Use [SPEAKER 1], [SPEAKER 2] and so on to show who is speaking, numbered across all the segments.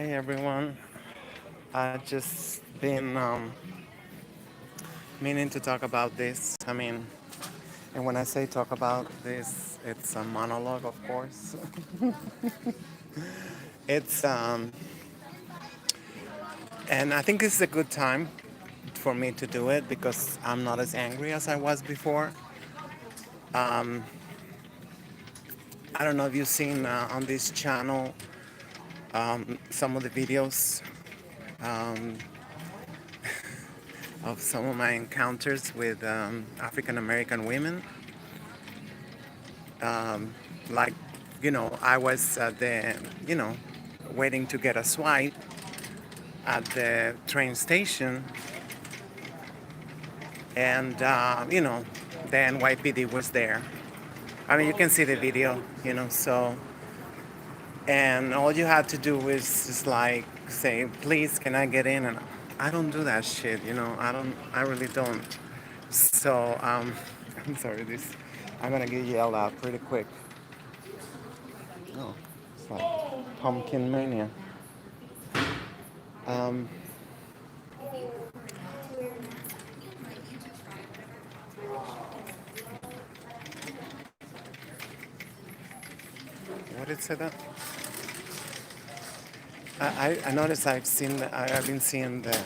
[SPEAKER 1] Hey everyone, I just been meaning to talk about this. And when I say talk about this, it's a monologue, of course. It's and I think this is a good time for me to do it because I'm not as angry as I was before. I don't know if you've seen on this channel some of the videos of some of my encounters with African American women. Like, I was at waiting to get a swipe at the train station, and the NYPD was there. I mean, you can see the video, so, and all you had to do was just like say, please, can I get in? And I don't do that shit, I really don't. So, I'm sorry, I'm gonna get yelled at pretty quick. Oh, it's like pumpkin mania. Um, what did it say that? I noticed I've been seeing the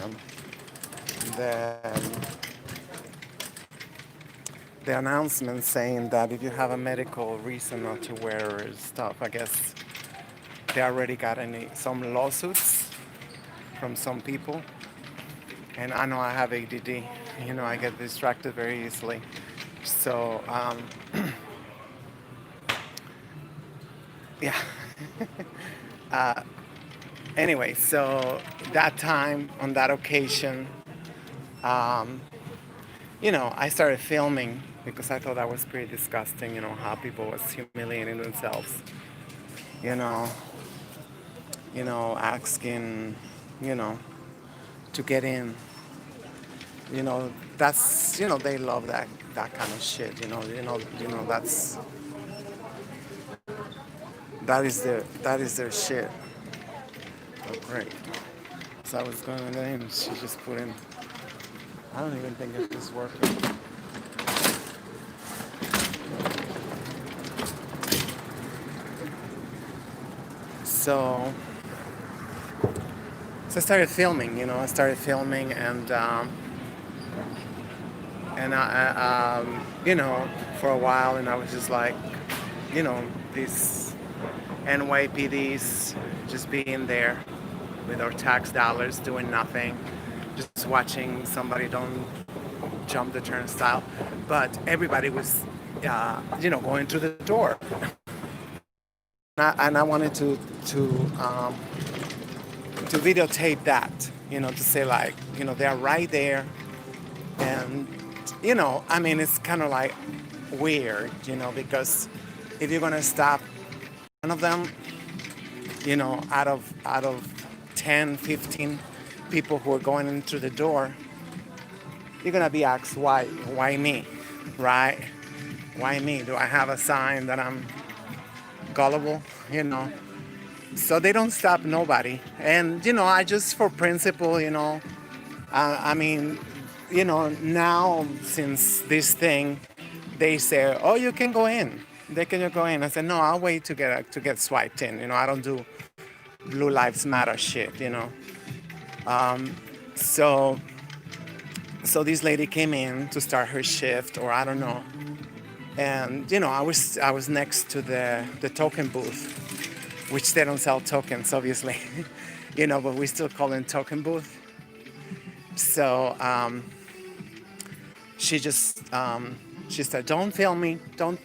[SPEAKER 1] the announcement saying that if you have a medical reason not to wear stuff, I guess they already got some lawsuits from some people. And I know I have ADD. I get distracted very easily. So yeah. Anyway, so that time on that occasion, I started filming because I thought that was pretty disgusting. How people was humiliating themselves. You know, asking, you know, to get in. That's they love that kind of shit. That is their shit. Oh, great. So I was going in, she just put in. I don't even think it is working. So, so I started filming. And for a while, and I was just like, these NYPDs just being there with our tax dollars doing nothing, just watching somebody don't jump the turnstile. But everybody was, going through the door. And I wanted to videotape that, to say like, they're right there. And, it's kind of like weird, because if you're going to stop one of them, out of 10, 15 people who are going in through the door, you're going to be asked, why me, right? Why me? Do I have a sign that I'm gullible, So they don't stop nobody. And, I just, for principle, I mean, now since this thing, they say, oh, you can go in. They can go in. I said, no, I'll wait to get swiped in. I don't do Blue Lives Matter shit. So, so this lady came in to start her shift, or I don't know. And I was next to the token booth, which they don't sell tokens, obviously, but we still call it token booth. So she just she said, "Don't film me, don't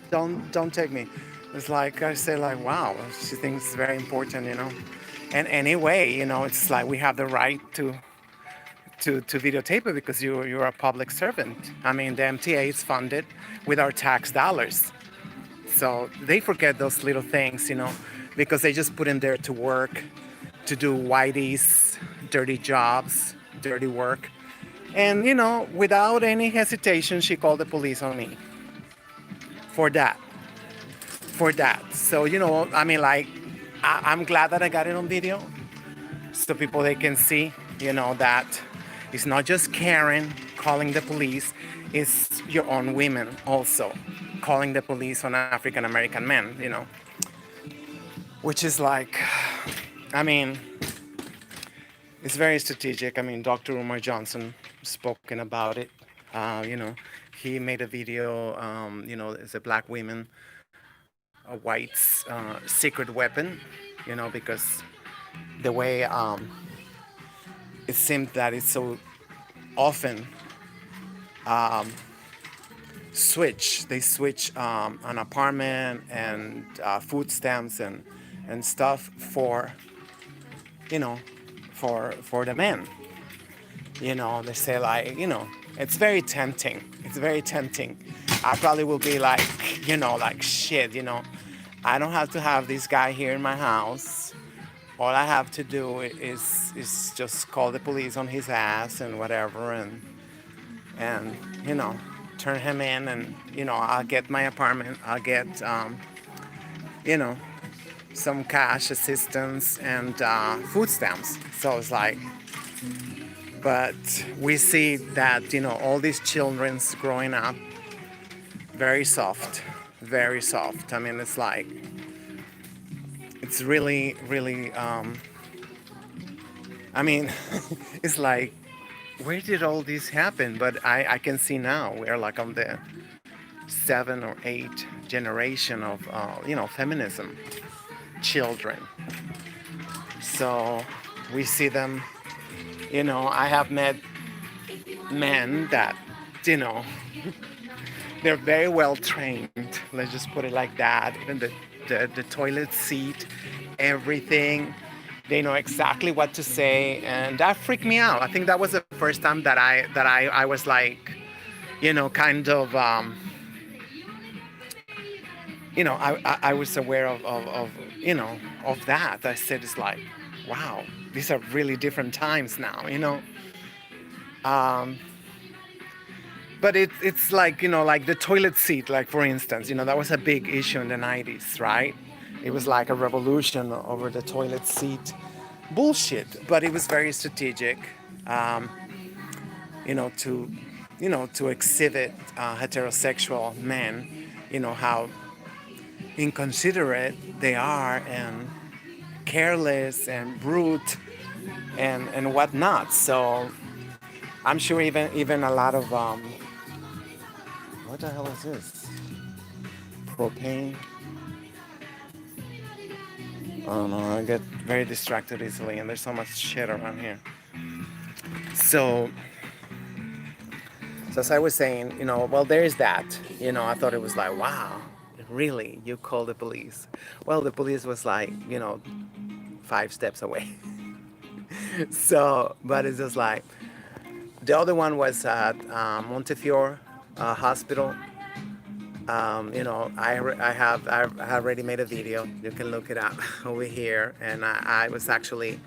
[SPEAKER 1] take me." It's like I say, like, wow, she thinks it's very important. And anyway, it's like we have the right to videotape it because you're a public servant. I mean, the MTA is funded with our tax dollars. So they forget those little things, because they just put in there to work, to do whitey's dirty jobs, dirty work. And, without any hesitation, she called the police on me for that. For that. So, like, I'm glad that I got it on video so people they can see, that it's not just Karen calling the police, it's your own women also calling the police on African American men, which is like, I mean, it's very strategic. I mean, Dr. Umar Johnson spoken about it. He made a video. It's a black women, a white's secret weapon. Because the way it seems that it's so often they switch an apartment and food stamps and stuff for you know for the men. They say like, it's very tempting. It's very tempting. I probably will be like, like shit, I don't have to have this guy here in my house. All I have to do is just call the police on his ass and whatever, and turn him in, and I'll get my apartment. I'll get you know some cash assistance and food stamps. So it's like, but we see that all these children's growing up very soft, very soft. I mean, it's like, it's really, really, I mean, it's like, where did all this happen? But I can see now we're like on the 7 or 8 generation of feminism children. So we see them. I have met men that they're very well trained. Let's just put it like that. Even the toilet seat, everything. They know exactly what to say, and that freaked me out. I think that was the first time that I was like, kind of, I was aware of that. I said, it's like, wow, these are really different times now. But it's like, like the toilet seat, like for instance, that was a big issue in the 90s, right? It was like a revolution over the toilet seat bullshit, but it was very strategic, to, to exhibit heterosexual men, how inconsiderate they are and careless and brute and whatnot. So I'm sure even a lot of what the hell is this? Propane. I don't know. I get very distracted easily, and there's so much shit around here. So as I was saying, well, there's that. I thought it was like, wow, really, you called the police? Well, the police was like, 5 steps away. So, but it's just like, the other one was at Montefiore Hospital. I have already made a video. You can look it up over here, and I was actually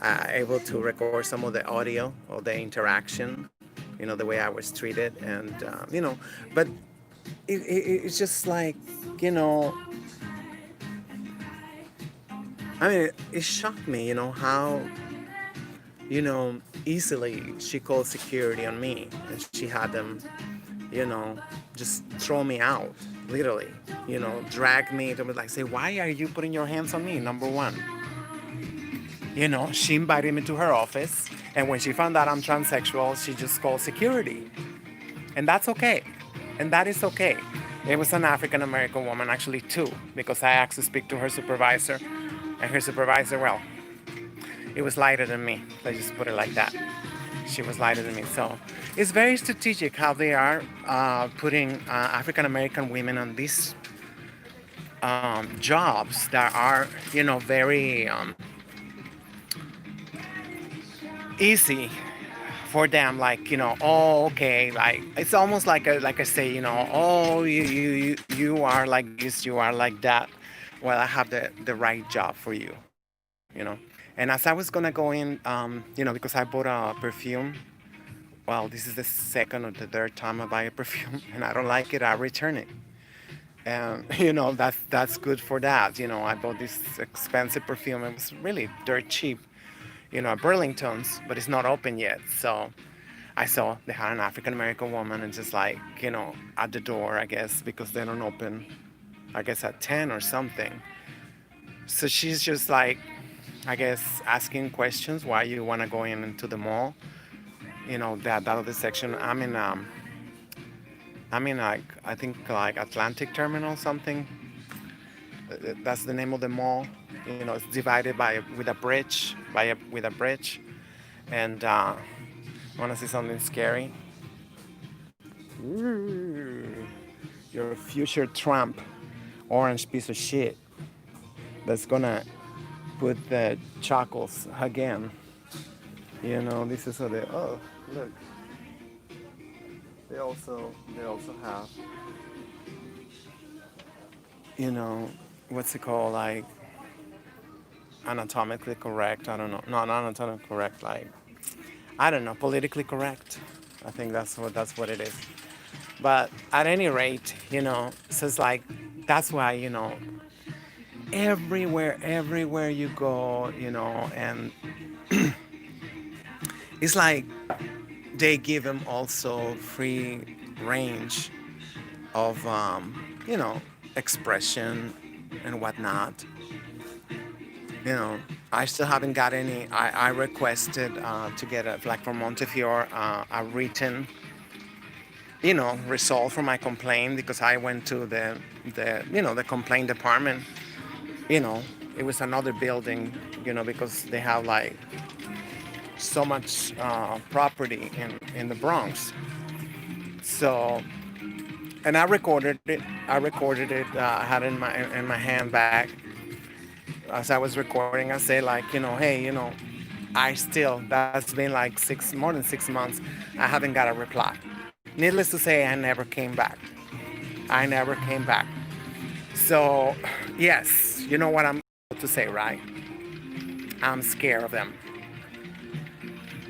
[SPEAKER 1] able to record some of the audio of the interaction, the way I was treated, and but it's just like, I mean, it shocked me, how easily she called security on me, and she had them, just throw me out, literally, drag me to like say, why are you putting your hands on me? Number one, she invited me to her office, and when she found out I'm transsexual, she just called security, and that's okay, and that is okay. It was an African American woman, actually 2, because I asked to speak to her supervisor, and her supervisor, well, it was lighter than me. Let's just put it like that. She was lighter than me. So it's very strategic how they are putting African American women on these jobs that are, very easy for them. Like, oh, okay, like it's almost like I say, oh, you are like this, you are like that. Well, I have the right job for you, you know. And as I was gonna go in, because I bought a perfume. Well, this is the second or the third time I buy a perfume, and I don't like it, I return it. And that's good for that. I bought this expensive perfume. It was really dirt cheap, at Burlington's, but it's not open yet. So I saw they had an African American woman and just like, at the door, I guess, because they don't open, I guess, at 10 or something. So she's just like, I guess, asking questions why you want to go into the mall, that other section. I'm in like, I think like Atlantic Terminal something. That's the name of the mall. It's divided by with a bridge, with a bridge. And want to see something scary? Ooh, your future Trump, orange piece of shit. That's gonna put the chuckles again. This is how they. Oh, look. They also have. What's it called? Like anatomically correct. I don't know. Not anatomically correct. Like, I don't know. Politically correct. I think that's what it is. But at any rate, so it's like that's why everywhere you go, and it's like they give them also free range of expression and whatnot. I still haven't got any. I requested to get like from Montefiore a written result for my complaint because I went to the complaint department. you know it was another building, because they have like so much property in the Bronx. So, and I recorded it. I had it in my hand bag as I was recording. I say like, hey, that's been like more than 6 months. I haven't got a reply. Needless to say, I never came back. I never came back. So, yes, you know what I'm about to say, right? I'm scared of them.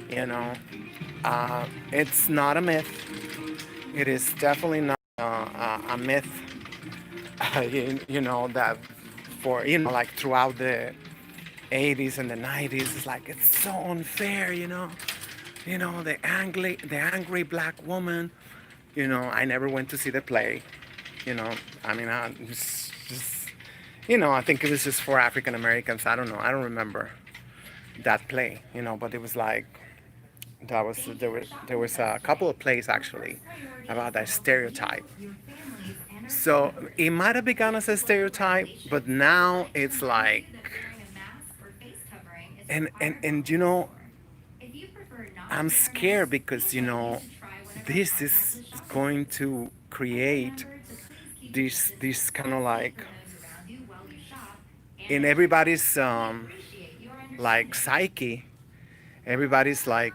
[SPEAKER 1] You know, it's not a myth. It is definitely not a myth. That for like throughout the 80s and the 90s, it's like it's so unfair. The angry black woman. I never went to see the play. It was just, I think it was just for African Americans. I don't know. I don't remember that play. But it was like there was a couple of plays actually about that stereotype. So it might have begun as a stereotype, but now it's like, and I'm scared because this is going to create this kind of like in everybody's like psyche. Everybody's like,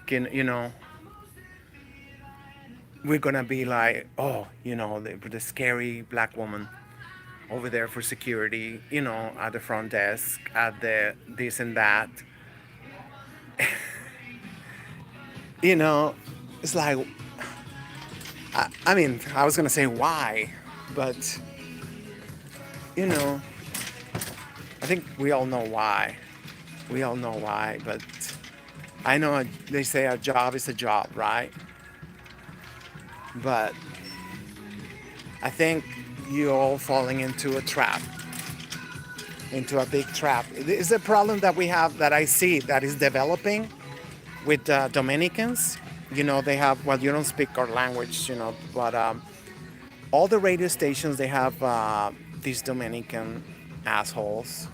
[SPEAKER 1] we're gonna be like, oh, the scary black woman over there for security, at the front desk, at the this and that. you know it's like, I mean, I was gonna say why, but you know I think we all know why. But I know they say a job is a job, right? But I think you're all falling into a trap, into a big trap. It's a problem that we have, that I see that is developing with Dominicans. They have, well, you don't speak our language, but all the radio stations, they have these Dominican assholes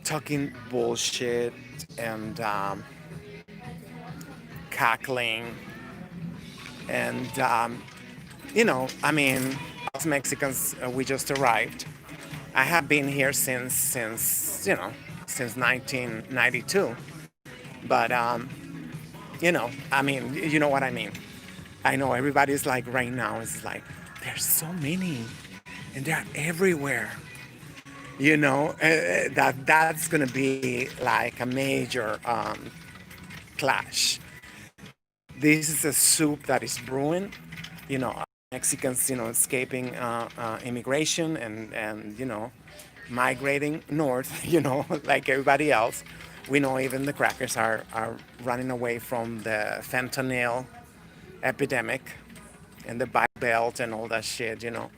[SPEAKER 1] talking bullshit and cackling. And, I mean, us Mexicans, we just arrived. I have been here since 1992. But, I mean, you know what I mean. I know everybody's like right now is like, there's so many and they're everywhere. That's gonna be like a major clash. This is a soup that is brewing. Mexicans, escaping immigration and migrating north. Like everybody else. We know even the crackers are running away from the fentanyl epidemic and the Bible Belt and all that shit, you know.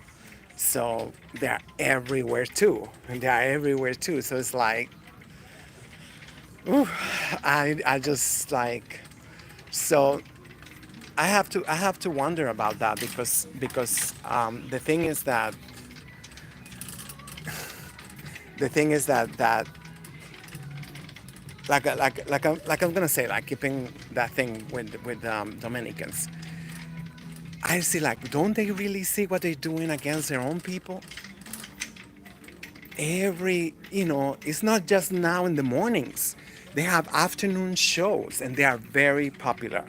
[SPEAKER 1] So they're everywhere too. And they are everywhere too. So it's like, ooh, I just like, so I have to wonder about that because the thing is that like I'm gonna say, like keeping that thing with Dominicans. I see, like, don't they really see what they're doing against their own people? It's not just now in the mornings. They have afternoon shows and they are very popular.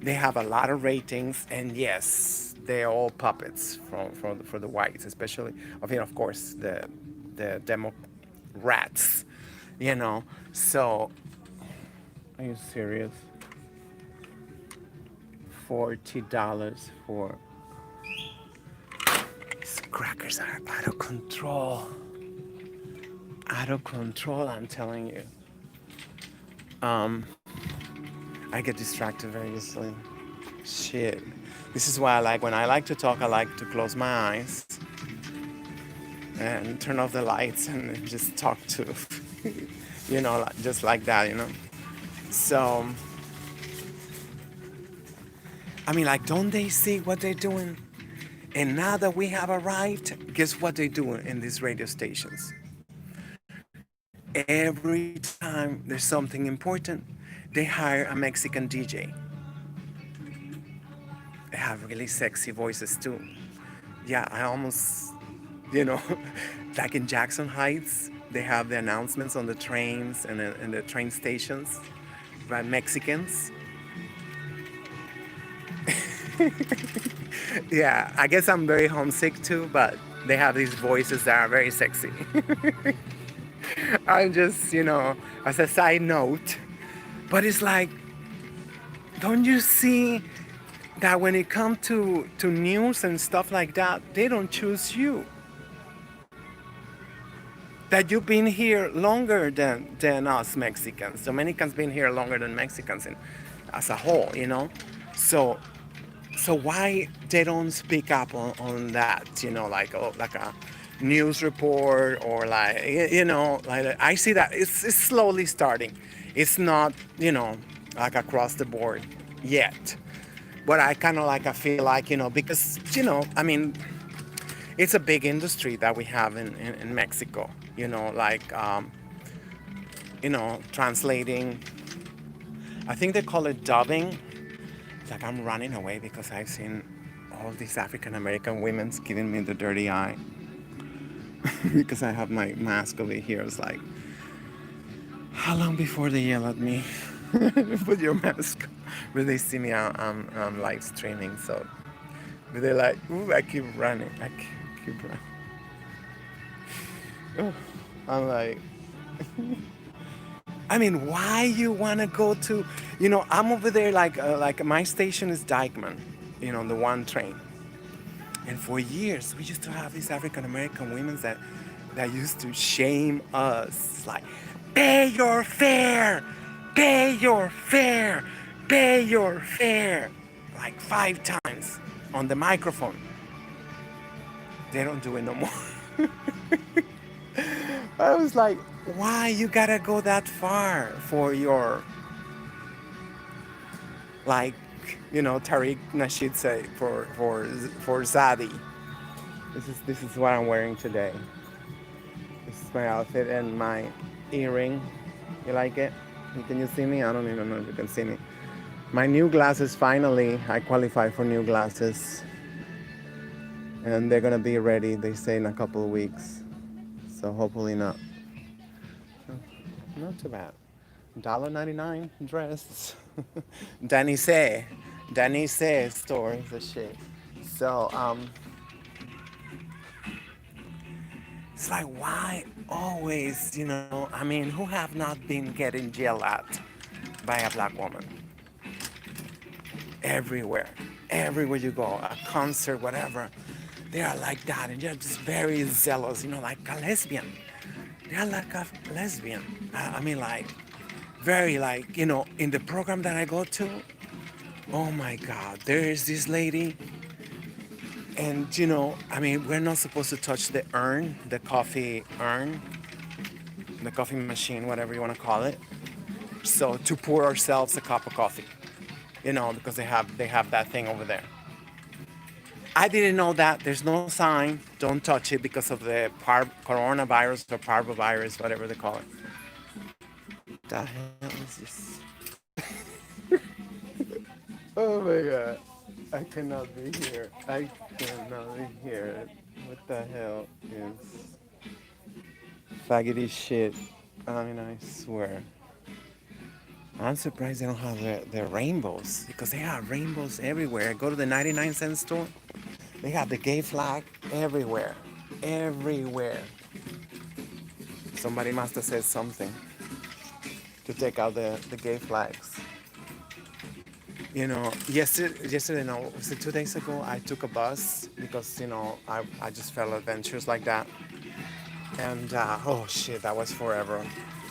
[SPEAKER 1] They have a lot of ratings, and yes, they're all puppets for the whites, especially, of course, the Democrats, you know. So, are you serious? $40 for these crackers are out of control. Out of control, I'm telling you. Um, I get distracted very easily. Shit. This is why when I like to talk, I like to close my eyes and turn off the lights and just talk to, just like that, you know. So, I mean, like, don't they see what they're doing? And now that we have arrived, guess what they do in these radio stations? Every time there's something important, they hire a Mexican DJ. They have really sexy voices too. Yeah, I almost, you know, like in Jackson Heights, they have the announcements on the trains and the train stations by Mexicans. Yeah, I guess I'm very homesick too, but they have these voices that are very sexy. I'm just, as a side note, but it's like, don't you see that when it comes to news and stuff like that, they don't choose you? That you've been here longer than us Mexicans. Dominicans been here longer than Mexicans as a whole, you know? So so why they don't speak up on that, like like a news report or like I see that it's slowly starting. It's not, like across the board yet. But I kind of like I feel like, because I mean, it's a big industry that we have in Mexico, like translating. I think they call it dubbing. It's like I'm running away because I've seen all these African American women giving me the dirty eye because I have my mask over here. It's like, how long before they yell at me? Put your mask. But they see me, I'm live streaming, so they're like, ooh, I keep running. I keep running. Oh, I'm like, I mean, why you wanna go to, I'm over there like my station is Dykeman, the one train. And for years, we used to have these African American women that used to shame us, like, pay your fare, pay your fare, pay your fare, like 5 times on the microphone. They don't do it no more. I was like, why you gotta go that far for your, like, Tariq Nasheed say for Zadi. This is what I'm wearing today. This is my outfit and my earring. You like it? Can you see me? I don't even know if you can see me. My new glasses, finally, I qualified for new glasses. And they're gonna be ready, they say, in a couple of weeks. So hopefully not. Not too bad. $1.99 dress. Danny Say store is a shit. So it's like, why always, I mean, who have not been getting yelled at by a black woman? Everywhere you go, a concert, whatever, they are like that, and they're just very zealous, like a lesbian. They're like a lesbian. I mean, like, very like, in the program that I go to, oh my God, there is this lady. And, I mean, we're not supposed to touch the urn, the coffee urn, the coffee machine, whatever you want to call it. So to pour ourselves a cup of coffee, because they have that thing over there. I didn't know that. There's no sign. Don't touch it because of the coronavirus or parvovirus, whatever they call it. The hell is this? Oh my God. I cannot be here. I cannot be here. What the hell is faggoty shit? I mean, I swear. I'm surprised they don't have the rainbows because they have rainbows everywhere. Go to the 99-cent store. They have the gay flag everywhere. Everywhere. Somebody must have said something to take out the gay flags. Yesterday, no, was it 2 days ago? I took a bus because, I just felt adventures like that. And, oh shit, that was forever.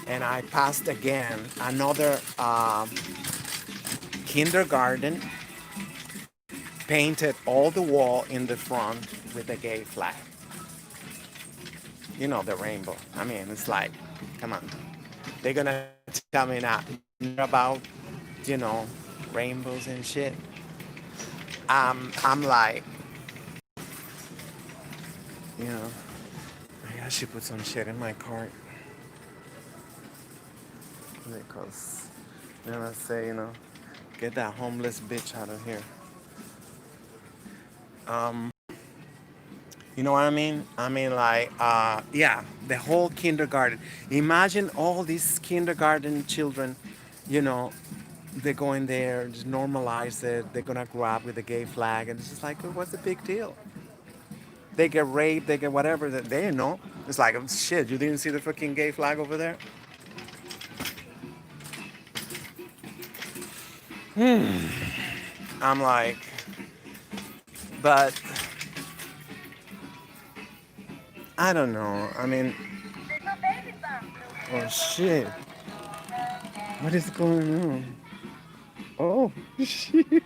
[SPEAKER 1] And I passed again another kindergarten, painted all the wall in the front with a gay flag. The rainbow. I mean, it's like, come on. They're gonna tell me not about, you know, rainbows and shit. I'm like, maybe I should put some shit in my cart because let's say, get that homeless bitch out of here. You know what I mean? I mean, like, yeah, the whole kindergarten. Imagine all these kindergarten children, you know, they go in there, just normalize it. They're gonna grow up with a gay flag, and it's just like, what's the big deal? They get raped, they get whatever. They didn't know. It's like, oh, shit, you didn't see the fucking gay flag over there? I'm like, but I don't know. I mean, oh shit, what is going on? Oh shit,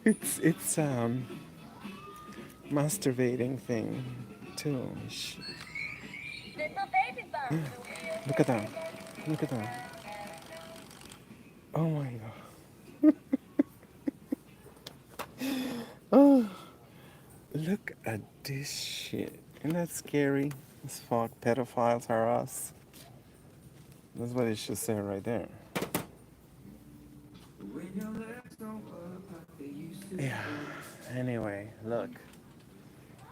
[SPEAKER 1] it's masturbating thing too. Shit. Look at that. Look at that. Oh my god. Oh, look at this shit. Isn't that scary? As fuck, pedophiles are us. That's what it should say right there. Yeah. Anyway, look.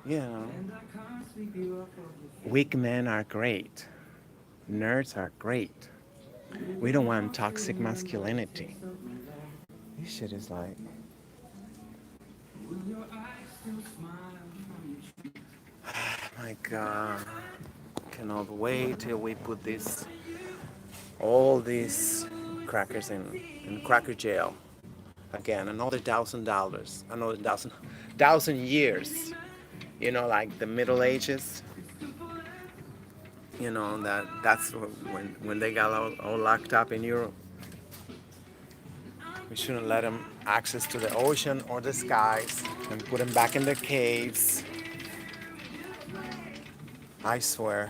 [SPEAKER 1] You know, weak men are great. Nerds are great. We don't want toxic masculinity. This shit is like. My God. Cannot wait till we put all these crackers in cracker jail. Again, another $1,000, another thousand years. Like the Middle Ages. That's when they got all locked up in Europe. We shouldn't let them access to the ocean or the skies and put them back in their caves. I swear,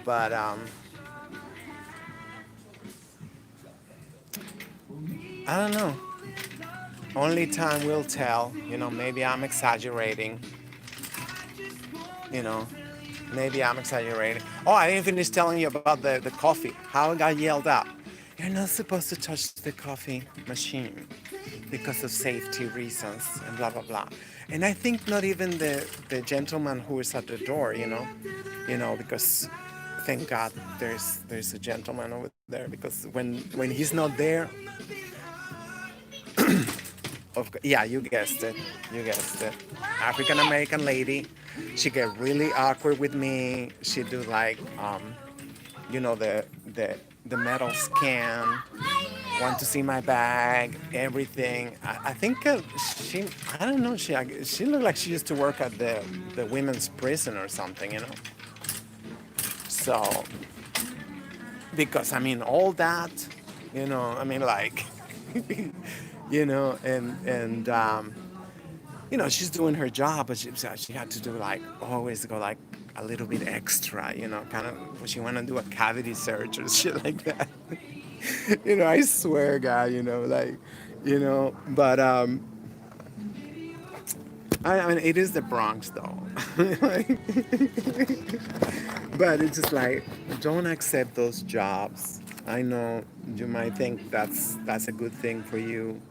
[SPEAKER 1] but I don't know. Only time will tell. Maybe I'm exaggerating. Maybe I'm exaggerating. Oh, I didn't finish telling you about the coffee. How I got yelled at. You're not supposed to touch the coffee machine because of safety reasons and blah, blah, blah. And I think not even the gentleman who is at the door, because thank God there's a gentleman over there, because when he's not there, yeah, you guessed it. African American lady. She get really awkward with me. She do like, the metal scan. Want to see my bag, everything. I think she. I don't know. She looked like she used to work at the women's prison or something. So because I mean all that, I mean like, and she's doing her job, but she had to do like always go like a little bit extra, kind of she want to do a cavity search or shit like that. I swear, God, like, but I mean, it is the Bronx though. Like, but it's just like, don't accept those jobs. I know you might think that's a good thing for you,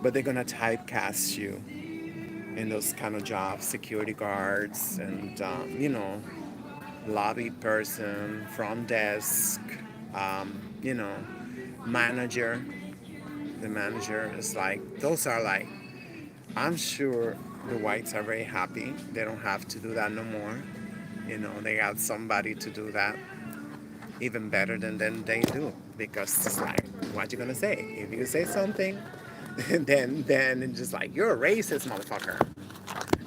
[SPEAKER 1] but they're gonna typecast you in those kind of jobs, security guards and lobby person, front desk, you know, manager. The manager is like, those are like, I'm sure the whites are very happy. They don't have to do that no more. They got somebody to do that even better than they do, because it's like, what you gonna say? If you say something, then it's just like, you're a racist motherfucker.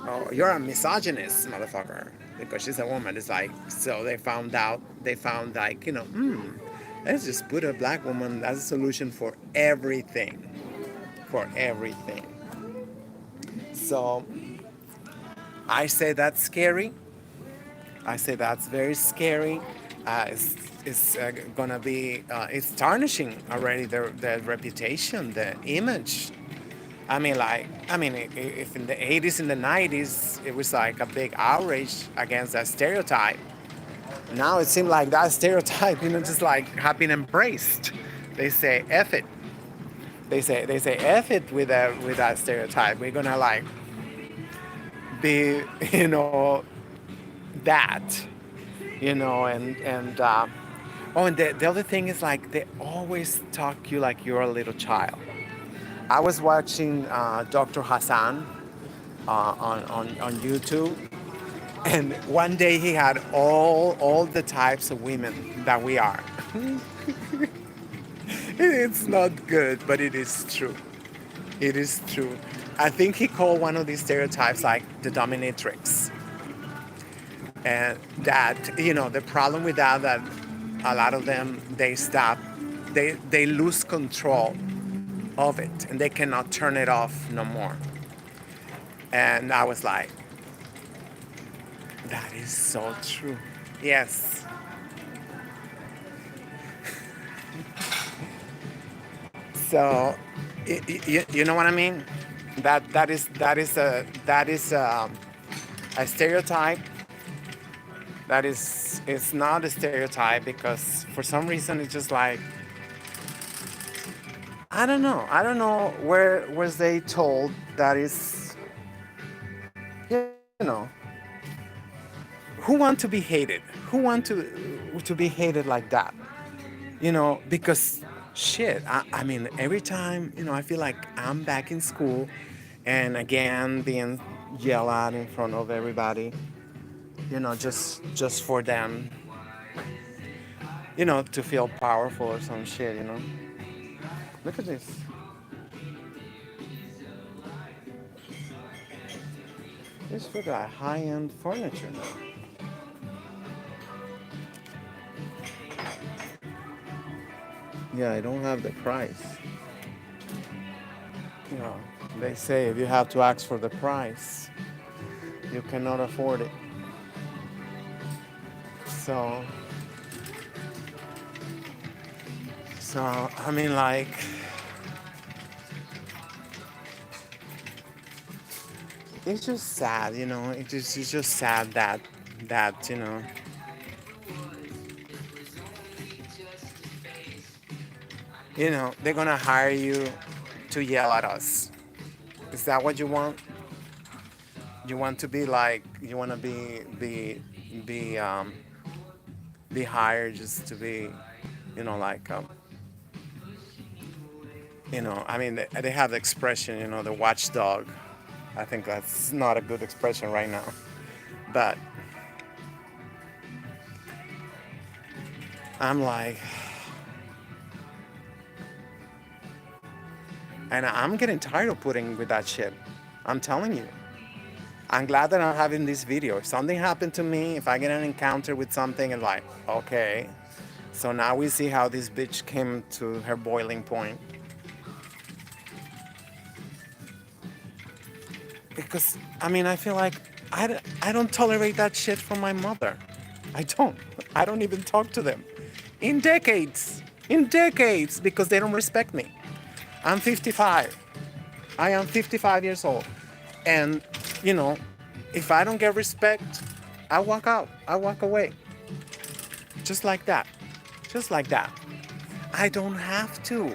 [SPEAKER 1] Oh, you're a misogynist motherfucker, because she's a woman. It's like, so they found like, let's just put a black woman as a solution for everything, for everything. So I say that's scary. I say that's very scary. It's gonna be, it's tarnishing already the reputation, the image. If in the 80s and the 90s it was like a big outrage against that stereotype, now it seems like that stereotype, just like have been embraced. They say F it. They say F it with that stereotype. We're gonna like be, that, and the other thing is like they always talk you like you're a little child. I was watching Dr. Hassan on YouTube, and one day he had all the types of women that we are. It's not good, but it is true. It is true. I think he called one of these stereotypes like the dominatrix. And that, the problem with that a lot of them, they lose control of it and they cannot turn it off no more. And I was like, that is so true. Yes. So, you know what I mean? That is a stereotype. That is, it's not a stereotype, because for some reason it's just like, I don't know. I don't know where was they told that is, you know, who want to be hated? Who want to be hated like that? Because shit. I mean, every time, I feel like I'm back in school, and again being yelled at in front of everybody. Just for them, to feel powerful or some shit. Look at this. This for that high-end furniture now. Yeah, I don't have the price. You know, they say if you have to ask for the price, you cannot afford it. So, I mean, like, it's just sad. It's just sad that they're gonna hire you to yell at us. Is that what you want? You want to be like, you want to be hired just to be, like, I mean, they have the expression, the watchdog. I think that's not a good expression right now, but I'm like, and I'm getting tired of putting with that shit. I'm telling you. I'm glad that I'm having this video. If something happened to me, if I get an encounter with something, and like, okay, So now we see how this bitch came to her boiling point. Because, I mean, I feel like I don't tolerate that shit from my mother. I don't. I don't even talk to them. In decades. In decades. Because they don't respect me. I'm 55. I am 55 years old. And, you know, if I don't get respect, I walk out. I walk away. Just like that. Just like that. I don't have to.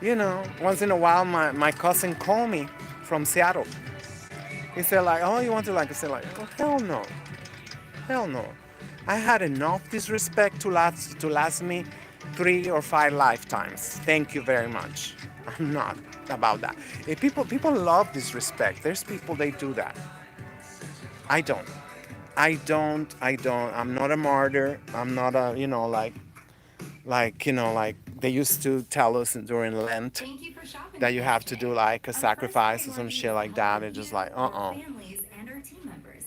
[SPEAKER 1] You know, once in a while, my cousin called me from Seattle. He said like, oh, you want to like, I said like, oh, hell no. Hell no. I had enough disrespect to last me 3 or 5 lifetimes. Thank you very much. I'm not about that. If people love disrespect. There's people they do that. I don't. I don't. I'm not a martyr. I'm not a, like they used to tell us during Lent
[SPEAKER 2] Thank you for shopping
[SPEAKER 1] that
[SPEAKER 2] with
[SPEAKER 1] you
[SPEAKER 2] us
[SPEAKER 1] have to do
[SPEAKER 2] today.
[SPEAKER 1] like a
[SPEAKER 2] Our first
[SPEAKER 1] sacrifice or some
[SPEAKER 2] priority
[SPEAKER 1] shit
[SPEAKER 2] is to
[SPEAKER 1] like
[SPEAKER 2] help
[SPEAKER 1] that.
[SPEAKER 2] you,
[SPEAKER 1] It's just like,
[SPEAKER 2] your families, and our team members.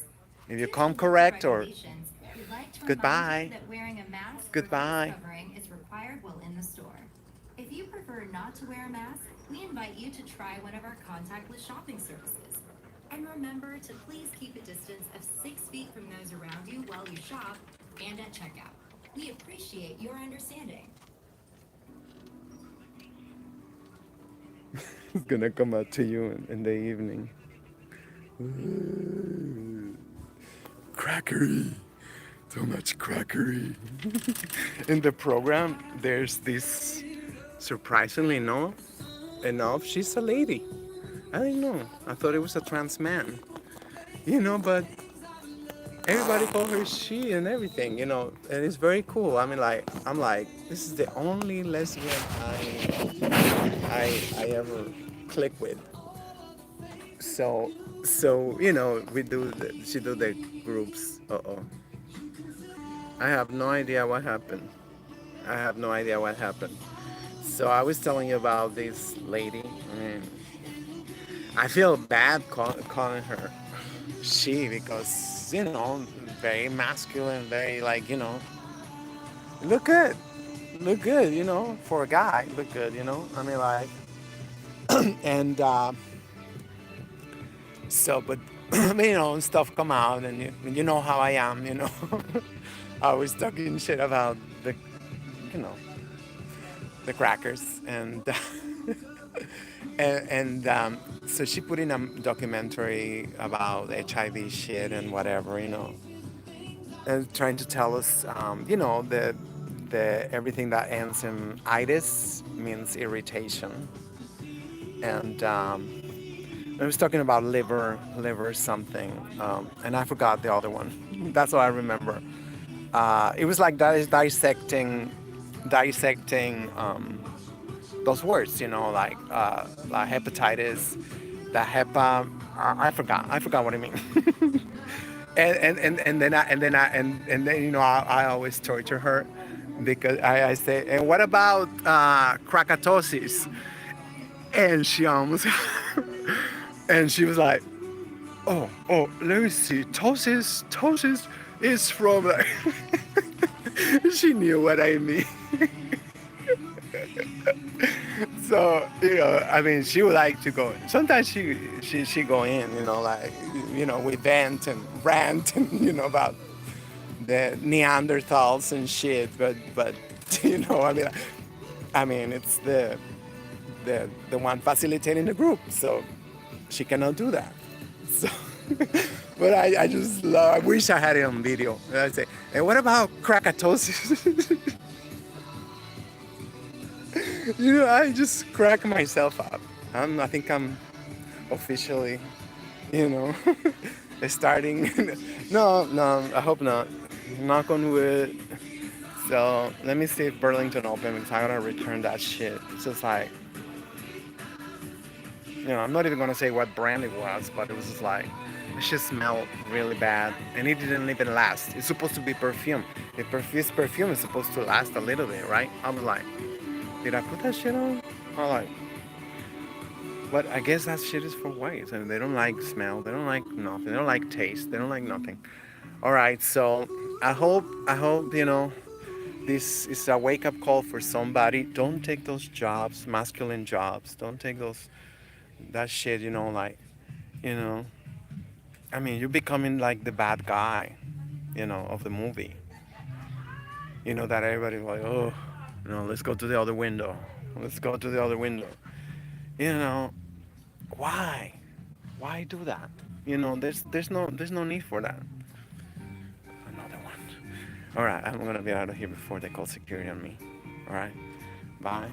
[SPEAKER 1] If you
[SPEAKER 2] Due to
[SPEAKER 1] come
[SPEAKER 2] local
[SPEAKER 1] correct or
[SPEAKER 2] regulations, we'd like to remind you
[SPEAKER 1] goodbye,
[SPEAKER 2] that wearing a mask or face
[SPEAKER 1] goodbye.
[SPEAKER 2] covering is required while in the store. If you prefer not to wear a mask, we invite you to try one of our contactless shopping services. And remember to please keep a distance of 6 feet from those around you while you shop and at checkout. We appreciate your understanding.
[SPEAKER 1] Gonna come out to you in the evening. Crackery. So much crackery. In the program, there's this, surprisingly enough, she's a lady. I didn't know. I thought it was a trans man. But everybody call her she and everything, and it's very cool. I mean, like, I'm like, this is the only lesbian I ever click with. So she do the groups. Uh-oh. I have no idea what happened. I have no idea what happened. So I was telling you about this lady. I mean, I feel bad calling her she because, very masculine, very like, look good. Look good, for a guy. Look good, I mean, like, and so, but, stuff come out, and you know how I am, I was talking shit about you know, the crackers, and so she put in a documentary about HIV shit and whatever, and trying to tell us, the everything that ends in itis means irritation, and I was talking about liver something, and I forgot the other one. That's all I remember. It was like dissecting those words, like hepatitis, the HEPA. I forgot what I mean. And then I always torture her because I say, and what about crackatosis? And she almost, and she was like, oh, let me see, tosis is from like, she knew what I mean. So I mean, she would like to go. Sometimes she go in, like, we vent and rant and about the Neanderthals and shit. But I mean, it's the one facilitating the group, so she cannot do that. So, but I just love. I wish I had it on video. I say, and what about crackatosis? I just crack myself up. I think I'm officially, you know, starting. No, I hope not. Knock on wood. So let me see if Burlington open because I'm gonna return that shit. It's just like, I'm not even gonna say what brand it was, but it was just like, it just smelled really bad, and it didn't even last. It's supposed to be perfume. If it's perfume, it's supposed to last a little bit, right? I was like, did I put that shit on? I'm like, but I guess that shit is for whites, and they don't like smell, they don't like nothing, they don't like taste, they don't like nothing. All right, so I hope this is a wake up call for somebody. Don't take those jobs, masculine jobs. Don't take that shit, you know, I mean, you're becoming like the bad guy, of the movie. That everybody's like, oh, let's go to the other window. Let's go to the other window. You know, why? Why do that? There's no need for that. Another one. All right, I'm gonna be out of here before they call security on me. All right, bye.